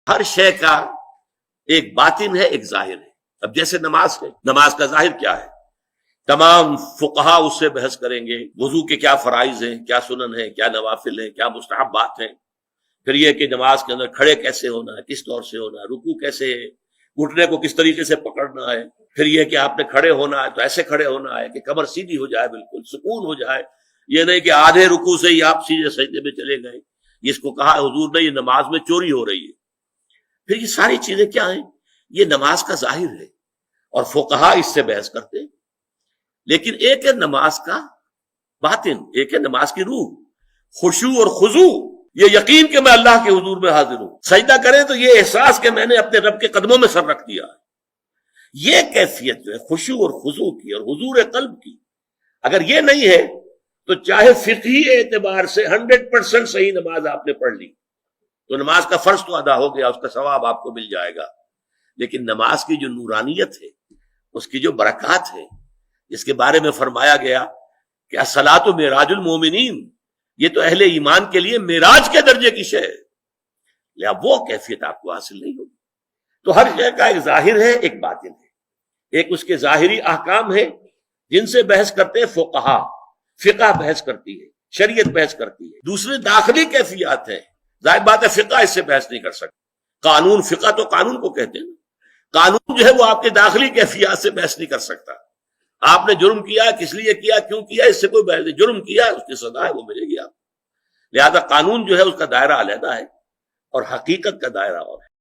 ہر شے کا ایک باطن ہے، ایک ظاہر ہے. اب جیسے نماز ہے، نماز کا ظاہر کیا ہے؟ تمام فقہا اس سے بحث کریں گے، وضو کے کیا فرائض ہیں، کیا سنن ہیں، کیا نوافل ہیں، کیا مستحبات ہیں. پھر یہ کہ نماز کے اندر کھڑے کیسے ہونا ہے، کس طور سے ہونا ہے، رکوع کیسے ہے، گھٹنے کو کس طریقے سے پکڑنا ہے. پھر یہ کہ آپ نے کھڑے ہونا ہے تو ایسے کھڑے ہونا ہے کہ کمر سیدھی ہو جائے، بالکل سکون ہو جائے. یہ نہیں کہ آدھے رکوع سے ہی آپ سیدھے سجدے میں چلے گئے. اس کو کہا حضور نے یہ نماز میں چوری ہو رہی ہے. پھر یہ ساری چیزیں کیا ہیں؟ یہ نماز کا ظاہر ہے اور فقہا اس سے بحث کرتے ہیں. لیکن ایک ہے نماز کا باطن، ایک ہے نماز کی روح، خشوع اور خضوع. یہ یقین کہ میں اللہ کے حضور میں حاضر ہوں. سجدہ کریں تو یہ احساس کہ میں نے اپنے رب کے قدموں میں سر رکھ دیا. یہ کیفیت جو ہے خشوع اور خضوع کی اور حضور قلب کی، اگر یہ نہیں ہے تو چاہے فقہی اعتبار سے 100% صحیح نماز آپ نے پڑھ لی تو نماز کا فرض تو ادا ہو گیا، اس کا ثواب آپ کو مل جائے گا. لیکن نماز کی جو نورانیت ہے، اس کی جو برکات ہے، جس کے بارے میں فرمایا گیا کہ الصلاۃ معراج المومنین، یہ تو اہل ایمان کے لیے معراج کے درجے کی شے ہے. لہذا وہ کیفیت آپ کو حاصل نہیں ہوگی. تو ہر شے کا ایک ظاہر ہے، ایک باطن ہے. ایک اس کے ظاہری احکام ہے جن سے بحث کرتے ہیں فقہا، فقہ بحث کرتی ہے، شریعت بحث کرتی ہے. دوسرے داخلی کیفیات ہیں، ظاہر بات ہے فقہ اس سے بحث نہیں کر سکتا. قانون، فقہ تو قانون کو کہتے ہیں. قانون جو ہے وہ آپ کے داخلی کیفیات سے بحث نہیں کر سکتا. آپ نے جرم کیا، کس لیے کیا، کیوں کیا، اس سے کوئی بحث نہیں. جرم کیا، اس کی سزا ہے، وہ ملے گی آپ. لہذا قانون جو ہے اس کا دائرہ علیحدہ ہے اور حقیقت کا دائرہ اور ہے.